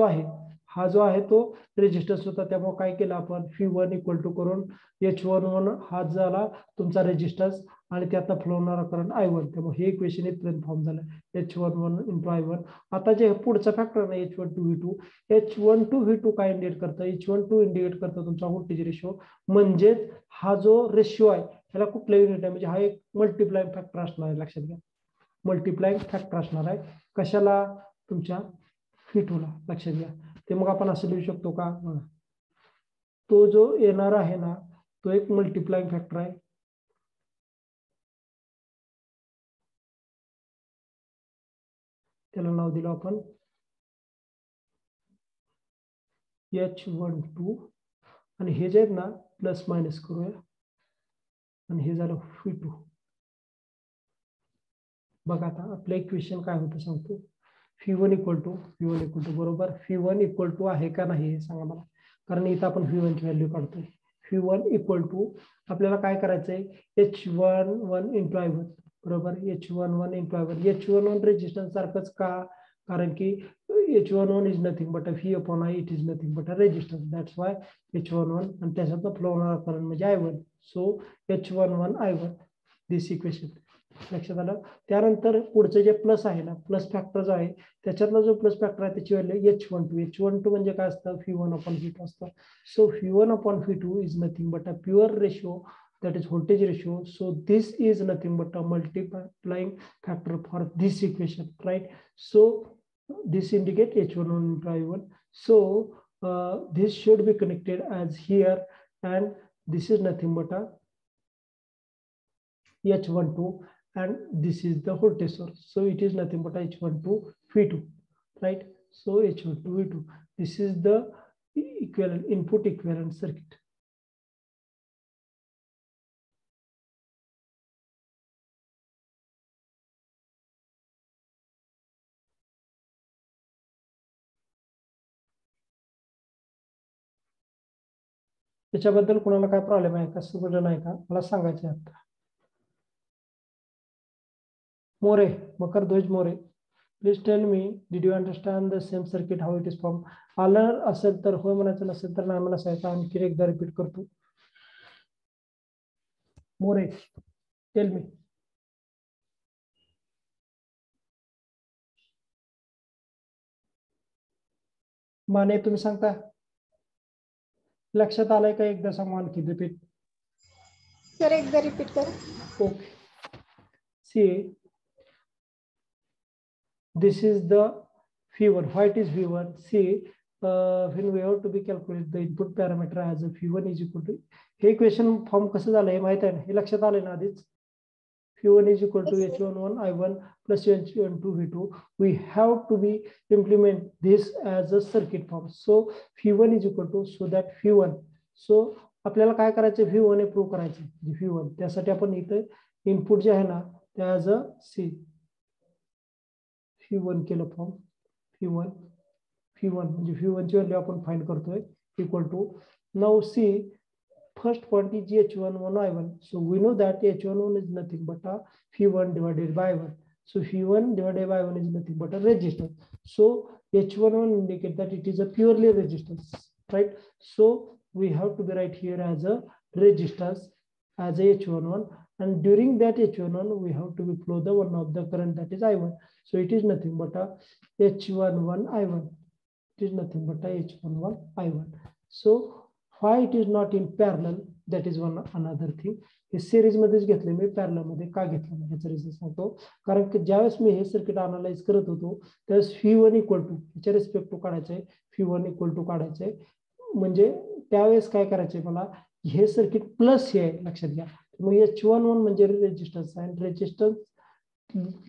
[SPEAKER 1] जो आहे तो रेजिस्टन्स होता, त्यामुळे काय केलं आपण? V1 इक्वल टू करून H11 हा झाला तुमचा रेजिस्टन्स आणि त्यातनं फ्लो होणारा करंट I1. त्यामुळे हे इक्वेशन इथपर्यंत फॉर्म झालं, H11 इंटू I1. आता जे पुढचा फॅक्टर नाही H12 V2 काय इंडिकेट करतं? H12 इंडिकेट करतं तुमचा व्होल्टेज रेशिओ. म्हणजेच हा जो रेशिओ आहे त्याला कुठला युनिट आहे? म्हणजे हा एक मल्टिप्लाइंग फॅक्टर असणार आहे. लक्षात घ्या, मल्टिप्लाइंग फॅक्टर असणार आहे. कशाला? तुमच्या V2 ला. लक्षात घ्या. ते मग आपण असं लिहू शकतो का? तो जो येणार आहे ना, तो एक मल्टिप्लाइंग फॅक्टर आहे. त्याला नाव दिलं आपण H12 आणि हे जे आहेत ना प्लस मायनस करूया आणि हे झालं V2. बघा आता आपलं इक्वेशन काय होतं सांगतो. V1 इक्वल टू बरोबर V1 इक्वल टू आहे का नाही हे सांगा मला, कारण इथं आपण V1 ची व्हॅल्यू काढतोय. V1 इक्वल टू आपल्याला काय करायचंय H11 इंटू I1 बरोबर H11 into I1. H11 resistance सारखंच का, कारण की H11 is nothing but V upon I, it is nothing but a resistance. That's why H11 आणि त्याच्यातनं फ्लो होणारा करंट म्हणजे I1. So H11 I1 this equation. लक्षात आलं. त्यानंतर पुढचं जे प्लस आहे ना, प्लस फॅक्टर जो आहे त्याच्यातला जो प्लस फॅक्टर आहे त्याची व्हॅल्यू H12 म्हणजे काय असतं V1 अपॉन V2 असतं. सो V1 upon V2 is nothing but a pure ratio, that is voltage ratio. So this is nothing but a multiplying factor for this equation, right? So this indicate H11 into I1. So this should be connected as here, and this is nothing but a H12, and this is the voltage source. So it is nothing but H12 V2, right? So H12 V2. This is the equivalent input equivalent circuit. त्याच्याबद्दल कोणाला काय problem आहे का, समजलं नाही का मला सांगायचं आता. More, Makardhwaj More, please tell me, did you understand the same circuit how it is form. आलं असेल तर होय म्हणायचं, नसेल तर नाही म्हणायचं. आणखी एकदा रिपीट करतो. मोरे, टेल मी. माने तुम्ही सांगता, लक्षात आलंय का? एकदा सांगा आणखी रिपीट.
[SPEAKER 3] सर एकदा रिपीट करा.
[SPEAKER 1] Okay. See, this is the V1. Why it is V1? See, when we have to be calculate the input parameter as a V1 is equal to, हे इक्वेशन फॉर्म कसं झालं हे माहित आहे ना, हे लक्षात आले ना आधीच. V1 is equal to H11 I1 plus H12 V2. We have to be implement this as a circuit form. So V1 is equal to, so that V1. So आपल्याला काय करायचं, V1 हे प्रूव्ह करायचं. V1 त्यासाठी आपण इथे input जे आहे ना ते ॲज अ सी V1 केलं फॉर्म. V1 म्हणजे V1 ची व्हॅल्यू आपण फाइंड करतोय equal to. Now see, first point is H11 I1. So we know that H11 is nothing but a V1 divided by I1. So V1 divided by I1 is nothing but a resistance. So H11 indicate that it is a purely resistance, right? So we have to be right here as a resistance as a H11, and during that H11 we have to be flow the one of the current, that is I1. So it is nothing but a H11 I1. It is nothing but a H11 I1. So why it is not in parallel, that is one another thing. हे series मध्येच घेतले मी, parallel मध्ये का घेतलं नाही याचा reason सांगतो. कारण की ज्यावेळेस मी हे सर्किट अनालाइज करत होतो त्यावेळेस V1 इक्वल टू याच्या रिस्पेक्ट टू काढायचंय, V1 इक्वल टू काढायचंय. म्हणजे त्यावेळेस काय करायचंय मला, हे सर्किट प्लस हे आहे लक्षात घ्या. मग H11 म्हणजे रेजिस्टन्स आहे, रेजिस्टन्स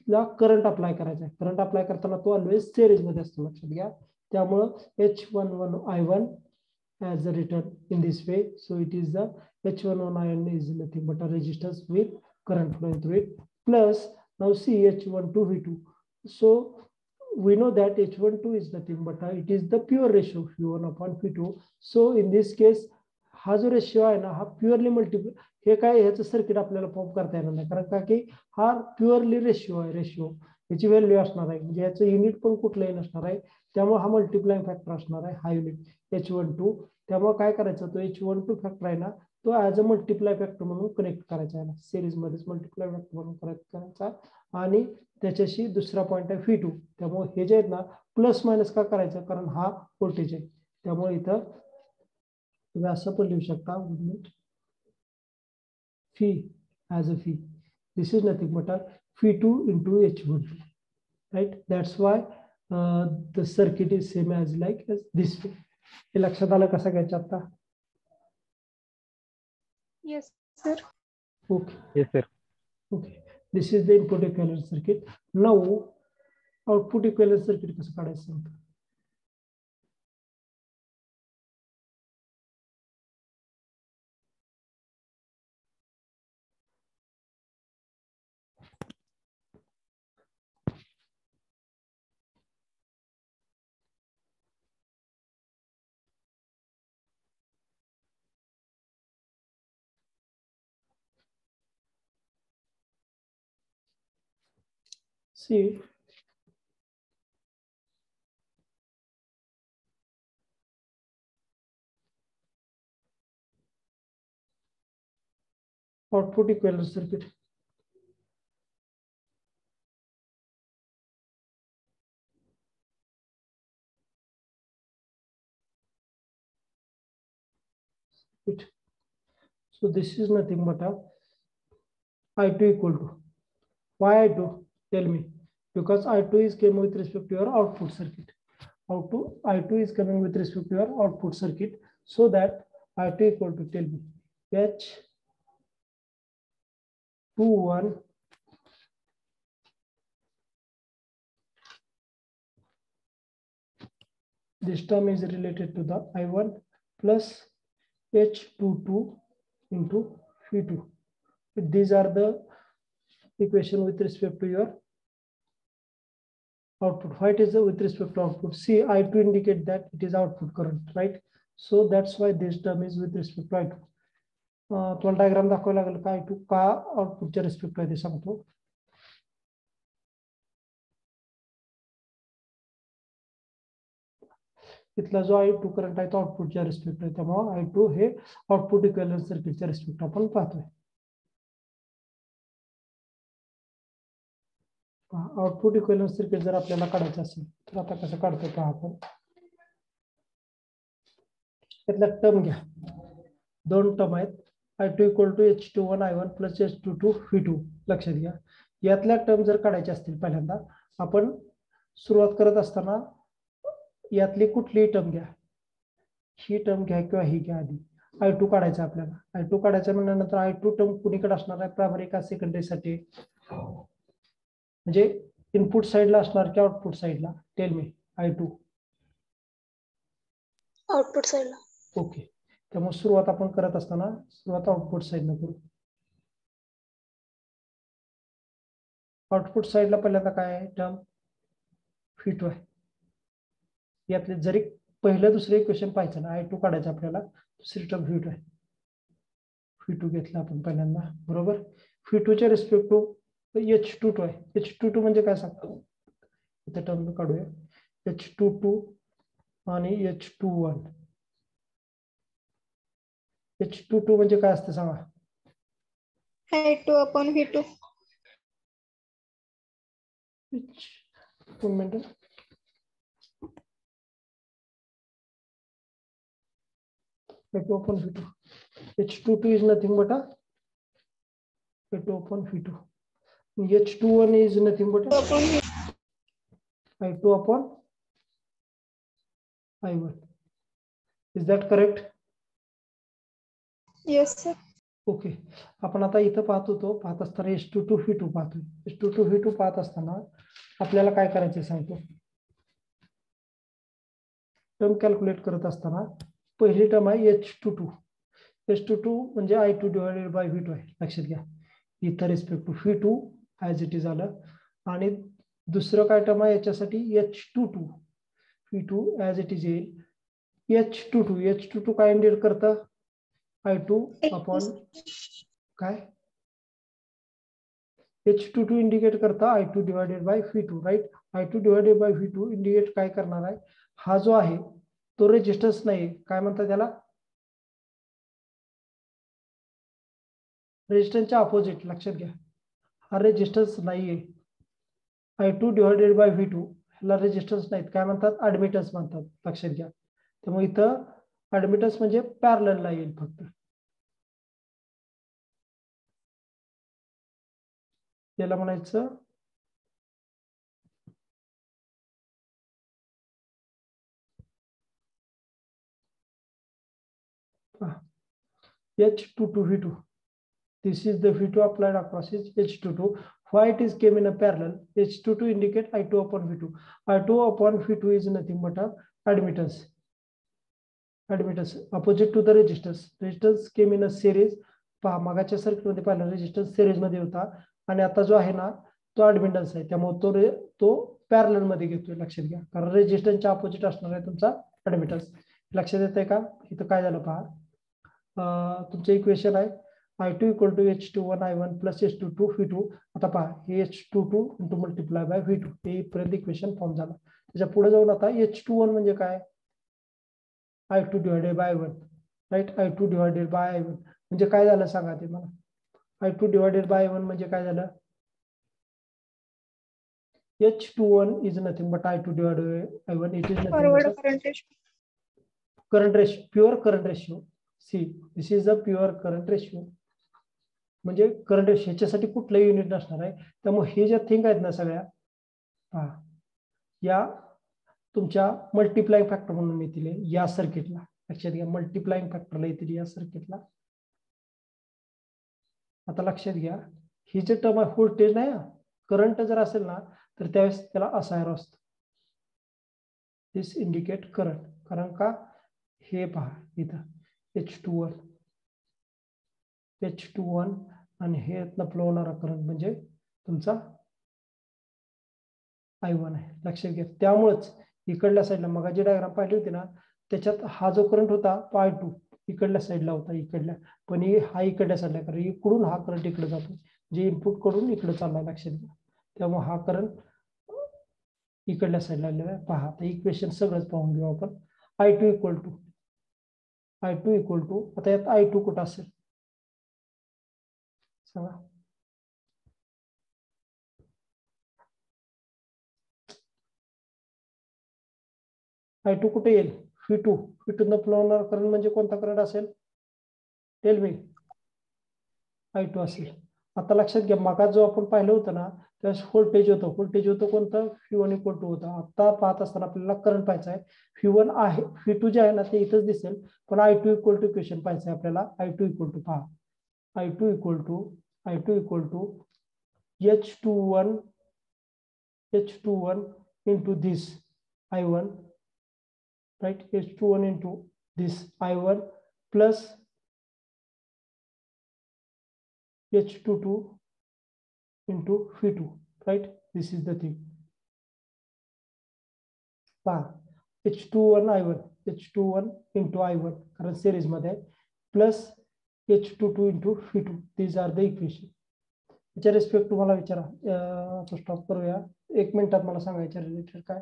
[SPEAKER 1] ला करंट अप्लाय करायचा आहे. करंट अप्लाय करताना तो ऑलवेज सिरीज मध्ये असतो लक्षात घ्या. त्यामुळं H11 I1 as a written in this way. So it is the H11 ion is nothing but a resistance with current flowing through it, plus now see H12 V2. So we know that H12 is nothing but it is the pure ratio V1 upon V2. So in this case हा जो ratio आहे ना हा purely multiple, हे काय ह्याचं circuit आपल्याला form करता येणार नाही, कारण का की हा प्युअरली रेशिओ आहे. रेशिओ याची व्हॅल्यू असणार आहे, म्हणजे याचं युनिट पण कुठलंही नसणार आहे. त्यामुळे हा मल्टिप्लाइंग फॅक्टर असणार आहे, हा युनिट H12. त्यामुळे काय करायचं, तो H12 फॅक्टर आहे ना तो ऍज अ मल्टिप्लाय फॅक्टर म्हणून कनेक्ट करायचा आहे, सिरीज मध्येच मल्टिप्लाय फॅक्टर म्हणून कनेक्ट करायचा. आणि त्याच्याशी दुसरा पॉईंट आहे V2. त्यामुळे हे जे आहेत ना प्लस मायनस का करायचं, कारण हा व्होल्टेज आहे. त्यामुळे इथं तुम्ही असं पण लिहू शकता, phi as a phi. This is nothing but a phi2 into H12, right? That's why the circuit is same as like as this way. हे लक्षात आलं कसं घ्यायचं आता?
[SPEAKER 3] Yes, sir.
[SPEAKER 1] Okay.
[SPEAKER 4] Yes, sir.
[SPEAKER 1] Okay. This is the input equivalent circuit. Now output equivalent circuit कसं काढायचं? See, output equivalent circuit. So this is nothing but a I2 equal to. Why I2? Tell me. Because I2 is coming with respect to your output circuit. I2 is coming with respect to your output circuit. So that I2 equal to, tell me, H21 this term is related to the I1 plus H22 into V2. These are the equation with respect to your output. Why it is with respect to output? See, I2 indicate that it is output current, right? So that's why this term is with respect to I2. तुम्हाला diagram दाखवायला लागेल का I2 का आउटपुटच्या respect आहे ते सांगतो. इथला जो I2 करंट आहे तो आउटपुटच्या रिस्पेक्ट आहे, त्यामुळे I2 हे आउटपुट इक्विव्हॅलेंट सर्किटच्या रिस्पेक्ट आपण पाहतोय. आउटपुट इक्विव्हॅलेंट सर्किट जर आपल्याला काढायचं असेल तर आता कसं काढतो पहा आपण. यातला टर्म घ्या, दोन टर्म आहेत. I2 equal to H21 I1 plus H22 V2. लक्षात घ्या, यातल्या टर्म जर काढायचे असतील पहिल्यांदा आपण सुरुवात करत असताना यातली कुठलीही टर्म घ्या, ही टर्म घ्या किंवा ही घ्या. आधी I2 काढायचा आपल्याला. I2 काढायचा म्हणल्यानंतर I2 टर्म कुणीकडे असणार आहे, प्रायमरी का सेकंडरी साठी, म्हणजे इनपुट साइडला असणार की आउटपुट साइडला? Tell me. I2
[SPEAKER 3] आउटपुट साइडला.
[SPEAKER 1] ओके, त्यामुळे सुरुवात आपण करत असताना सुरुवात आउटपुट साइडला करू. आउटपुट साइडला पहिल्यांदा काय आहे टर्म V2 आहे. यातले जरी पहिलं दुसरं इक्वेशन पाहायचं ना, I2 काढायचं आपल्याला, दुसरी टर्म V2 आहे. V2 घेतला आपण पहिल्यांदा, बरोबर. V2 च्या रिस्पेक्ट टू H22 आहे. H22 म्हणजे काय सांगतो इथे टर्म काढूया. H22 आणि H21. H22 म्हणजे काय असते सांगा.
[SPEAKER 3] I2 upon V2.
[SPEAKER 1] one minute. I2 upon V2. H22 is nothing but a I2 upon V2. H21 is nothing but a I2 upon I1. Is that correct?
[SPEAKER 3] Yes, sir.
[SPEAKER 1] Okay, आपण आता इथं पाहत असताना H22 V2 पाहतोय. H22 V2 पाहत असताना आपल्याला काय करायचं सांगतो. टर्म कॅल्क्युलेट करत असताना पहिली टर्म आहे H22. H22 म्हणजे I2 डिवायडेड बाय V2 आहे. लक्षात घ्या, इथं respect to V2 as it is आलं. आणि दुसरं काय टर्म आहे याच्यासाठी H22 V2 as it is येईल. H22 काय इंडिकेट करतं, I2 अपॉन काय, H22 इंडिकेट करता I2 divided by V2, right. I2 divided by V2 indicate काय करणार आहे, हा जो आहे तो रेजिस्टन्स नाही, काय म्हणतात त्याला, रेजिस्टन्सच्या अपोजिट. लक्षात घ्या, हा रेजिस्टन्स नाहीये. I2 डिवायडेड बाय V2 ह्याला रेजिस्टन्स नाहीत, काय म्हणतात, ऍडमिटन्स म्हणतात. लक्षात घ्या, त्यामुळे इथं ऍडमिटन्स म्हणजे पॅरललला येईल फक्त. याला म्हणायचं H22 V2. This is the V2 applied across H22. Why it is came in a parallel? H22 indicate I2 upon V2. I2 upon V2 is nothing but a admittance. Admittance opposite to the resistance. Resistance came in a series. पहा, मागाच्या circuit मध्ये पाहिलं resistance series मध्ये होता आणि आता जो आहे ना तो ऍडमिटन्स आहे, त्यामुळे तो पॅरलल मध्ये घेतोय. लक्षात घ्या, कारण रेजिस्टन्सच्या अपोजिट असणार आहे तुमचा ऍडमिटन्स. लक्षात येतंय का? इथं काय झालं पहा, तुमचं इक्वेशन आहे I2 equal to H21 I1 plus H22 V2. आता पहा हे H22 into multiply by V2 हे पर्यंत इक्वेशन फॉर्म झाला. त्याच्या पुढे जाऊन आता H21 म्हणजे काय, I2 divided by I1, right. I2 divided by I1 म्हणजे काय झालं सांगा ते मला. I2 डिवायडेड बाय I1 म्हणजे काय झालं, H21 is nothing but I2 divided by I1. It is nothing
[SPEAKER 3] Forward
[SPEAKER 1] but
[SPEAKER 3] current ratio.
[SPEAKER 1] current ratio, pure current ratio. See, this is the pure current ratio. म्हणजे current ratio ह्याच्यासाठी कुठलंही unit नसणार आहे. त्यामुळे हे ज्या थिंग आहेत ना सगळ्या, पहा या तुमच्या मल्टिप्लाइंग फॅक्टर म्हणून येतील या सर्किटला. लक्षात घ्या, मल्टिप्लाइंग फॅक्टरला येतील या सर्किटला. आता लक्षात घ्या, ही जे टर्म आहे व्होल्टेज नाही, करंट जर असेल ना तर त्यावेळेस त्याला असा एरो असतो, दिस इंडिकेट करंट. कारण का, हे पहा इथं H21 आणि हे फ्लो होणारा करंट म्हणजे तुमचा I1 आहे. लक्षात घ्या, त्यामुळेच इकडल्या साईडला मग जी डायग्राम पाहिली होती ना त्याच्यात हा जो करंट होता तो I2 इकडल्या साईडला होता, इकडल्या, पण हा इकडल्या साईडला, कारण इकडून हा करंट इकडे जातो, जे इनपुट कडून इकडे चाललाय. लक्षात घ्या, त्यामुळे हा करंट इकडल्या साईडला आलेला आहे. पहा आता इक्वेशन सगळंच पाहून घेऊ आपण. I2 इक्वल टू आता यात I2 कुठं असेल सांगा. I2 कुठे येईल, V2 न फ्लो होणार करंट म्हणजे कोणता करंट असेल, टेल मी. I2 असेल. आता लक्षात घ्या, मागा जो आपण पाहिलं होतं ना त्यावेळेस व्होल्टेज होतं कोणतं, V1 इक्वल टू होता. आता पाहत असताना आपल्याला करंट पाहायचा आहे. V1 आहे, V2 जे आहे ना ते इथंच दिसेल, पण I2 इक्वल टू इक्वेशन पाहायचं आहे आपल्याला. I2 इक्वल टू पहा, I2 equal to H21 into this I1, right? H21 into this I1 plus H22 into V2, right? This is the thing. H21 into I1 कारण series मध्ये plus H22 into V2. These are the equation. याच्या respect तुम्हाला विचारा, तो stop करूया. 1 मिनिटात मला सांगायच्या रिलेटेड काय.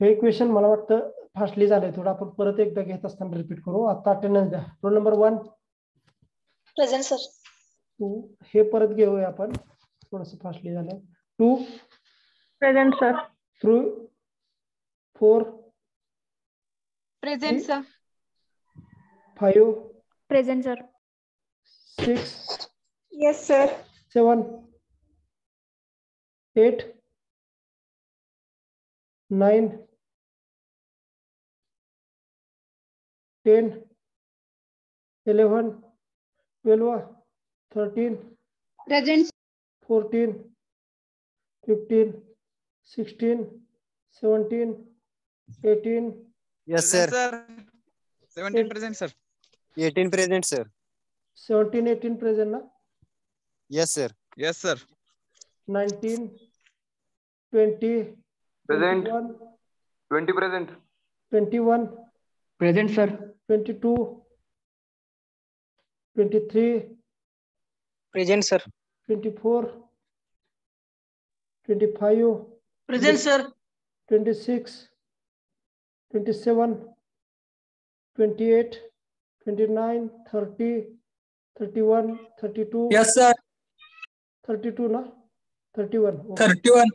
[SPEAKER 1] हे इक्वेशन मला वाटतं फास्टली झालंय थोडं, आपण परत एकदा घेत असताना रिपीट करू. आता अटेंडन्स द्या. Roll number 1
[SPEAKER 3] Present, sir.
[SPEAKER 1] 2 हे परत घेऊया आपण, थोडंसं फास्टली झालंय. 2
[SPEAKER 3] Present, sir.
[SPEAKER 1] 3 4
[SPEAKER 3] Present, sir.
[SPEAKER 1] 5
[SPEAKER 3] Present, sir.
[SPEAKER 1] 6
[SPEAKER 3] Yes, sir.
[SPEAKER 1] 7 8 9 10 11 12 13
[SPEAKER 3] Present.
[SPEAKER 1] 14 15 16 17 18
[SPEAKER 5] Yes, sir.
[SPEAKER 2] 17 present, sir.
[SPEAKER 5] 18 present, sir.
[SPEAKER 1] 17 18 present ना.
[SPEAKER 5] Yes, sir.
[SPEAKER 2] Yes, sir.
[SPEAKER 1] 19 20
[SPEAKER 6] Present.
[SPEAKER 1] 21
[SPEAKER 6] 20 present.
[SPEAKER 1] 21
[SPEAKER 7] Present, sir.
[SPEAKER 1] 22 23
[SPEAKER 5] Present, sir.
[SPEAKER 1] 24 25
[SPEAKER 7] Present, sir.
[SPEAKER 1] 26 27 28 29 30 31 32
[SPEAKER 7] Yes, sir.
[SPEAKER 1] 32 ना 31
[SPEAKER 7] 31.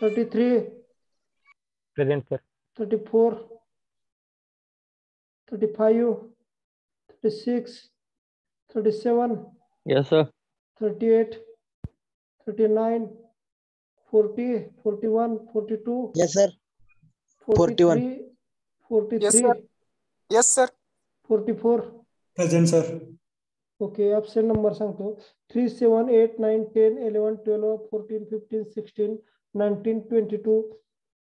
[SPEAKER 1] 33
[SPEAKER 4] Present, sir.
[SPEAKER 1] 34 35 36 37
[SPEAKER 4] Yes, sir.
[SPEAKER 1] 38 39 40 41 42
[SPEAKER 5] Yes, sir.
[SPEAKER 1] 43 43
[SPEAKER 5] Yes, sir. Yes, sir.
[SPEAKER 1] 44
[SPEAKER 7] Present, sir.
[SPEAKER 1] Okay. Option number सांगतो. 3 7 8 9 10 11 12 14 15 16 19 22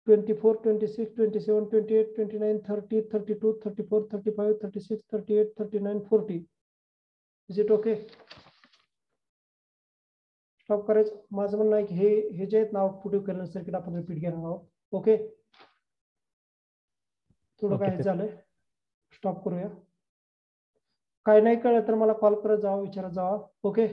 [SPEAKER 1] 24 26 27 28 29 30 32 34 35 36 38 39 40. Is it okay. Stop करायचं. माझं म्हणणं आहे की हे जे आहेत ना output equivalent circuit आपण रिपीट घेणार आहोत. ओके. थोडं
[SPEAKER 4] Okay,
[SPEAKER 1] काय
[SPEAKER 4] sir.
[SPEAKER 1] झालंय, स्टॉप करूया. काय नाही कळलं तर मला कॉल करत जावा, विचारत जावा. ओके.